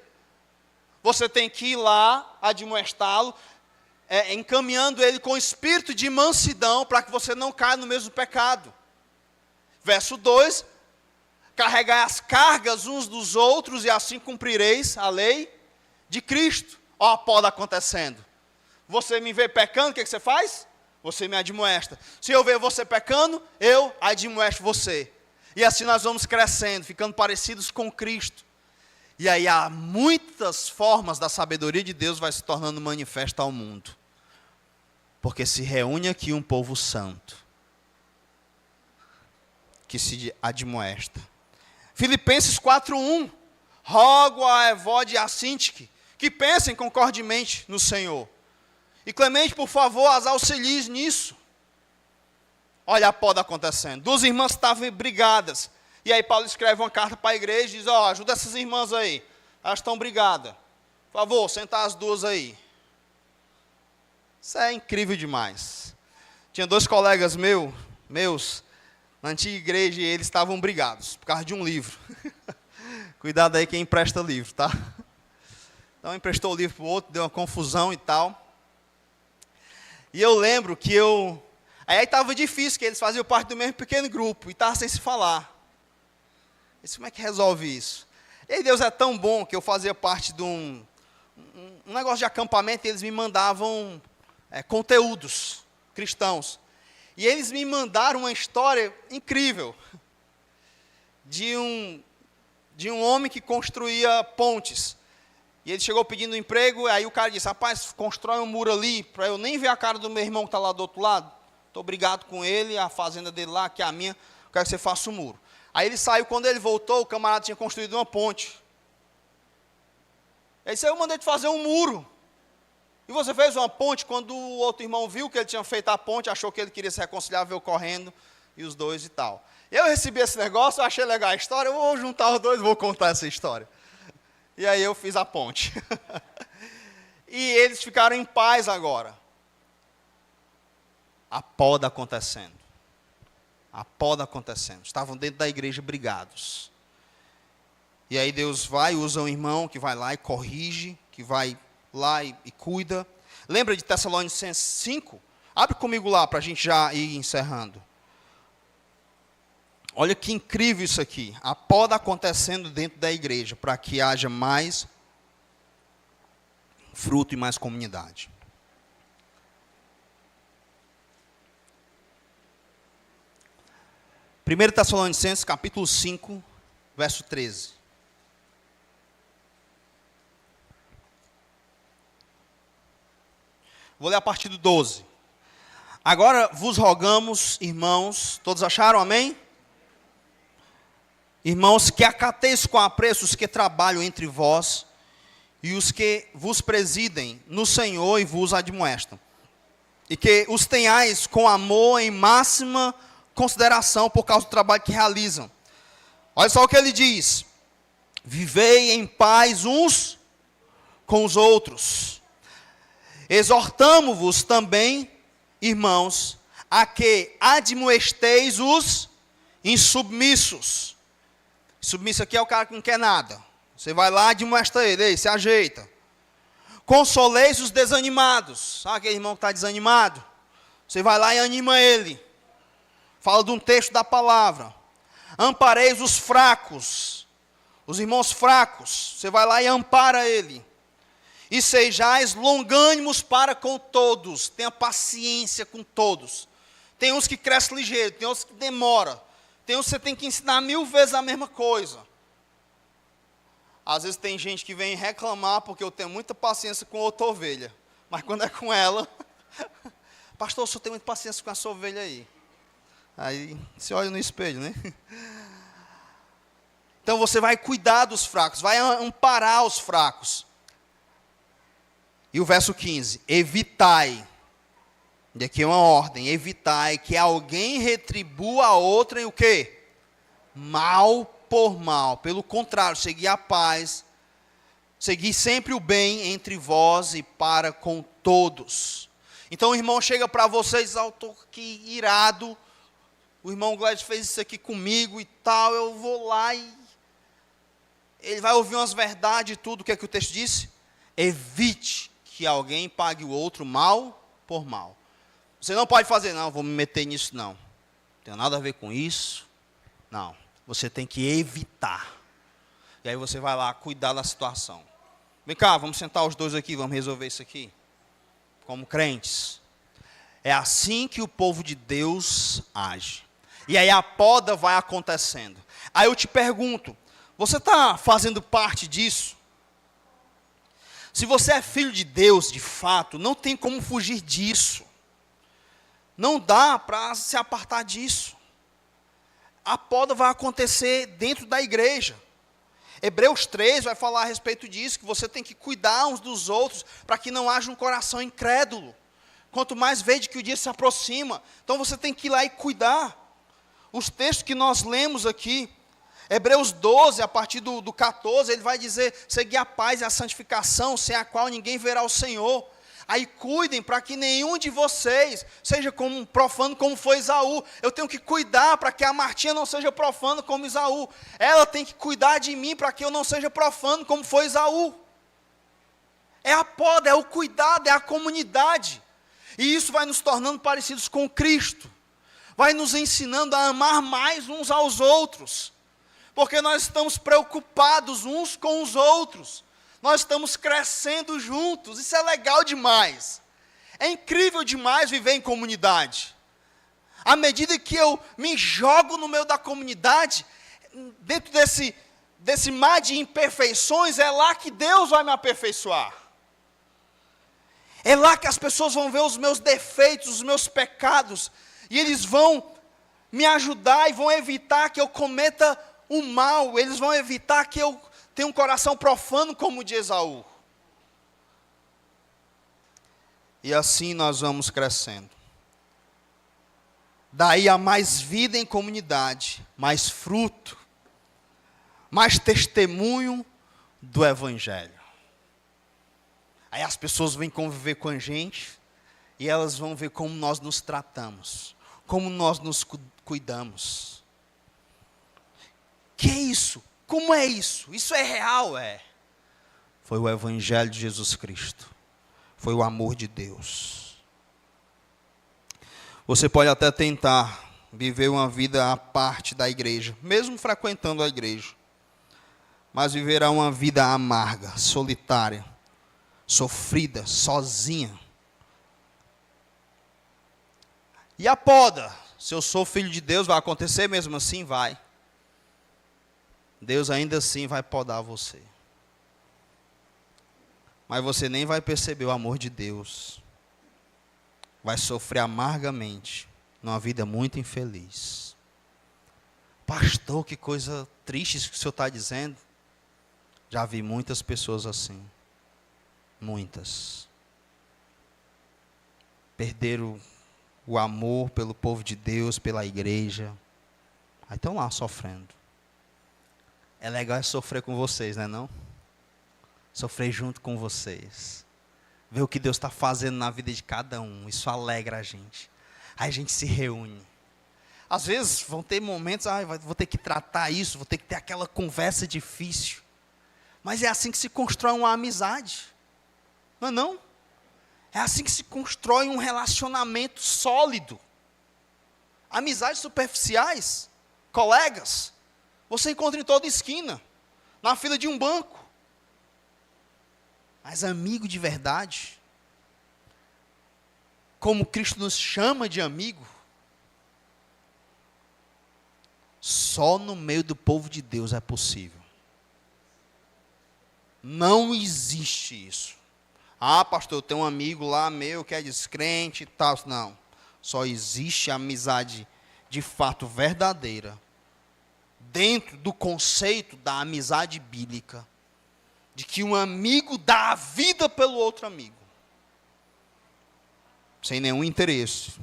Você tem que ir lá, admoestá-lo, encaminhando ele com espírito de mansidão, para que você não caia no mesmo pecado. Verso 2, carregai as cargas uns dos outros, e assim cumprireis a lei de Cristo. Olha a poda acontecendo. Você me vê pecando, o que você faz? Você me admoesta. Se eu ver você pecando, eu admoesto você. E assim nós vamos crescendo, ficando parecidos com Cristo. E aí há muitas formas da sabedoria de Deus vai se tornando manifesta ao mundo. Porque se reúne aqui um povo santo, que se admoesta. Filipenses 4:1. Rogo a Evode e a Sintique que pensem concordemente no Senhor. E Clemente, por favor, as auxilies nisso. Olha a poda acontecendo. 2 irmãs estavam brigadas. E aí Paulo escreve uma carta para a igreja e diz, ajuda essas irmãs aí. Elas estão brigadas. Por favor, sentar as 2 aí. Isso é incrível demais. Tinha 2 colegas meus, na antiga igreja, e eles estavam brigados, por causa de um livro. Cuidado aí quem empresta livro, tá? Então emprestou o livro para o outro, deu uma confusão e tal. E eu lembro que aí estava difícil, que eles faziam parte do mesmo pequeno grupo, e estavam sem se falar. Eu disse, como é que resolve isso? E aí Deus é tão bom, que eu fazia parte de um negócio de acampamento, e eles me mandavam conteúdos cristãos. E eles me mandaram uma história incrível, de um homem que construía pontes. E ele chegou pedindo emprego, aí o cara disse, rapaz, constrói um muro ali, para eu nem ver a cara do meu irmão que está lá do outro lado. Estou brigado com ele, a fazenda dele lá, que é a minha, eu quero que você faça o muro. Aí ele saiu, quando ele voltou, o camarada tinha construído uma ponte. Ele disse, eu mandei te fazer um muro. E você fez uma ponte. Quando o outro irmão viu que ele tinha feito a ponte, achou que ele queria se reconciliar, veio correndo, e os 2 e tal. Eu recebi esse negócio, eu achei legal a história, eu vou juntar os 2 e vou contar essa história. E aí eu fiz a ponte. E eles ficaram em paz agora. A poda acontecendo. A poda acontecendo. Estavam dentro da igreja brigados. E aí Deus usa um irmão que vai lá e corrige, que vai lá e cuida. Lembra de Tessalonicenses 5? Abre comigo lá para a gente já ir encerrando. Olha que incrível isso aqui. A poda acontecendo dentro da igreja, para que haja mais fruto e mais comunidade. Primeiro Tessalonicenses, capítulo 5, verso 13. Vou ler a partir do 12. Agora vos rogamos, irmãos, todos acharam, amém? Irmãos, que acateis com apreço os que trabalham entre vós, e os que vos presidem no Senhor e vos admoestam. E que os tenhais com amor em máxima consideração por causa do trabalho que realizam. Olha só o que ele diz. Vivei em paz uns com os outros. Exortamo-vos também, irmãos, a que admoesteis os insubmissos. Submisso aqui é o cara que não quer nada. Você vai lá e admoesta ele, ei, se ajeita. Consoleis os desanimados. Sabe aquele irmão que está desanimado? Você vai lá e anima ele. Fala de um texto da palavra. Ampareis os fracos. Os irmãos fracos. Você vai lá e ampara ele. E sejais longânimos para com todos. Tenha paciência com todos. Tem uns que crescem ligeiro, tem outros que demoram. Tem uns que você tem que ensinar 1000 vezes a mesma coisa. Às vezes tem gente que vem reclamar porque eu tenho muita paciência com outra ovelha. Mas quando é com ela, pastor, eu só tenho muita paciência com essa ovelha aí. Aí você olha no espelho, né? Então você vai cuidar dos fracos, vai amparar os fracos. E o verso 15: evitai, e aqui é uma ordem, evitai que alguém retribua a outrem o quê? Mal por mal. Pelo contrário, segui a paz, segui sempre o bem entre vós e para com todos. Então o irmão chega para vocês, eu estou aqui irado, o irmão Gladys fez isso aqui comigo e tal, eu vou lá e ele vai ouvir umas verdades e tudo. O que é que o texto disse? Evite que alguém pague o outro mal por mal. Você não pode fazer, não, vou me meter nisso, não. Não tem nada a ver com isso. Não, você tem que evitar. E aí você vai lá cuidar da situação. Vem cá, vamos sentar os dois aqui, vamos resolver isso aqui. Como crentes. É assim que o povo de Deus age. E aí a poda vai acontecendo. Aí eu te pergunto, você está fazendo parte disso? Se você é filho de Deus, de fato, não tem como fugir disso. Não dá para se apartar disso. A poda vai acontecer dentro da igreja. Hebreus 3 vai falar a respeito disso, que você tem que cuidar uns dos outros, para que não haja um coração incrédulo. Quanto mais vede que o dia se aproxima, então você tem que ir lá e cuidar. Os textos que nós lemos aqui, Hebreus 12, a partir do 14, ele vai dizer, segui a paz e a santificação, sem a qual ninguém verá o Senhor. Aí cuidem para que nenhum de vocês seja como profano como foi Esaú. Eu tenho que cuidar para que a Martinha não seja profana como Esaú. Ela tem que cuidar de mim para que eu não seja profano como foi Esaú. É a poda, é o cuidado, é a comunidade. E isso vai nos tornando parecidos com Cristo. Vai nos ensinando a amar mais uns aos outros. Porque nós estamos preocupados uns com os outros. Nós estamos crescendo juntos, isso é legal demais. É incrível demais viver em comunidade. À medida que eu me jogo no meio da comunidade, dentro desse mar de imperfeições, é lá que Deus vai me aperfeiçoar. É lá que as pessoas vão ver os meus defeitos, os meus pecados, e eles vão me ajudar e vão evitar que eu cometa o mal, eles vão evitar que eu tenha um coração profano como o de Esaú. E assim nós vamos crescendo. Daí há mais vida em comunidade, mais fruto, mais testemunho do Evangelho. Aí as pessoas vêm conviver com a gente e elas vão ver como nós nos tratamos, como nós nos cuidamos. Que é isso? Como é isso? Isso é real, é. Foi o Evangelho de Jesus Cristo. Foi o amor de Deus. Você pode até tentar viver uma vida à parte da igreja, mesmo frequentando a igreja. Mas viverá uma vida amarga, solitária, sofrida, sozinha. E a poda? Se eu sou filho de Deus, vai acontecer mesmo assim? Vai. Deus ainda assim vai podar você. Mas você nem vai perceber o amor de Deus. Vai sofrer amargamente, numa vida muito infeliz. Pastor, que coisa triste isso que o senhor está dizendo. Já vi muitas pessoas assim. Muitas. Perderam o amor pelo povo de Deus, pela igreja. Aí estão lá sofrendo. É legal sofrer com vocês, não é não? Sofrer junto com vocês. Ver o que Deus está fazendo na vida de cada um. Isso alegra a gente. Aí a gente se reúne. Às vezes vão ter momentos, vou ter que tratar isso, vou ter que ter aquela conversa difícil. Mas é assim que se constrói uma amizade. Não é não? É assim que se constrói um relacionamento sólido. Amizades superficiais, colegas, você encontra em toda esquina, na fila de um banco. Mas amigo de verdade, como Cristo nos chama de amigo, só no meio do povo de Deus é possível. Não existe isso. Ah, pastor, eu tenho um amigo lá meu que é descrente e tal. Não. Só existe amizade de fato verdadeira dentro do conceito da amizade bíblica, de que um amigo dá a vida pelo outro amigo. sem nenhum interesse,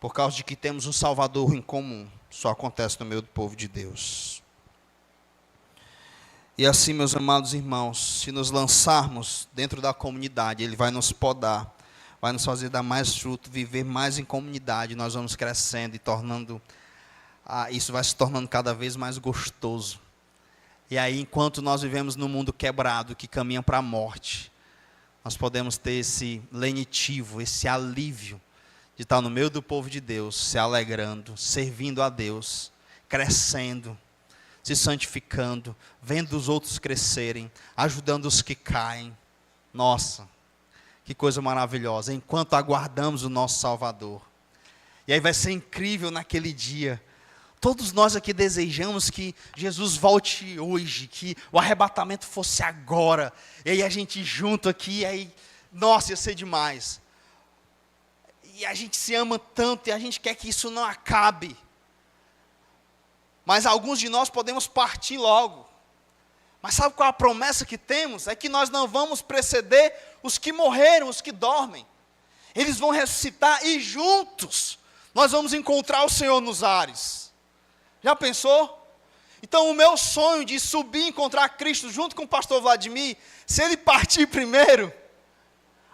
por causa de que temos um Salvador em comum. Só acontece no meio do povo de Deus. E assim, meus amados irmãos, se nos lançarmos dentro da comunidade, Ele vai nos podar, vai nos fazer dar mais fruto, viver mais em comunidade, nós vamos crescendo e tornando, isso vai se tornando cada vez mais gostoso. E aí, enquanto nós vivemos num mundo quebrado, que caminha para a morte, nós podemos ter esse lenitivo, esse alívio, de estar no meio do povo de Deus, se alegrando, servindo a Deus, crescendo, se santificando, vendo os outros crescerem, ajudando os que caem. Nossa, que coisa maravilhosa, enquanto aguardamos o nosso Salvador. E aí vai ser incrível naquele dia. Todos nós aqui desejamos que Jesus volte hoje, que o arrebatamento fosse agora. E aí a gente junto aqui, aí, nossa, ia ser demais. E a gente se ama tanto e a gente quer que isso não acabe. Mas alguns de nós podemos partir logo. Mas sabe qual a promessa que temos? É que nós não vamos preceder os que morreram, os que dormem. Eles vão ressuscitar e juntos nós vamos encontrar o Senhor nos ares. Já pensou? Então o meu sonho de subir e encontrar Cristo junto com o pastor Vladimir, se ele partir primeiro,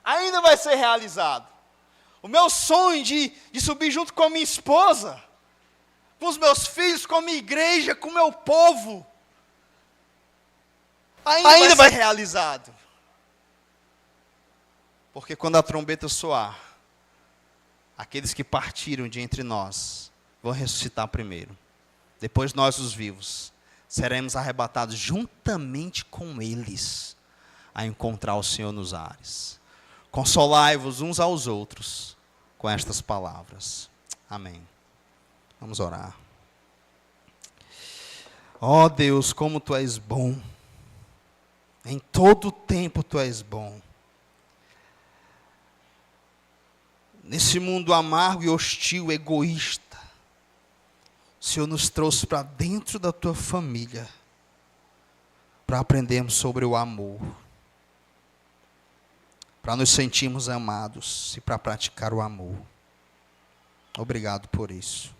ainda vai ser realizado. O meu sonho de subir junto com a minha esposa, com os meus filhos, com a minha igreja, com o meu povo, ainda vai ser realizado. Porque quando a trombeta soar, aqueles que partiram de entre nós vão ressuscitar primeiro. Depois nós, os vivos, seremos arrebatados juntamente com eles a encontrar o Senhor nos ares. Consolai-vos uns aos outros com estas palavras. Amém. Vamos orar. Ó Deus, como Tu és bom. Em todo o tempo Tu és bom. Nesse mundo amargo e hostil, egoísta, o Senhor nos trouxe para dentro da Tua família, para aprendermos sobre o amor, para nos sentirmos amados e para praticar o amor. Obrigado por isso.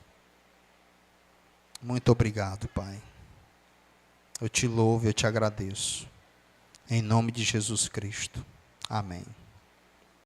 Muito obrigado, Pai. Eu te louvo, eu te agradeço. Em nome de Jesus Cristo. Amém.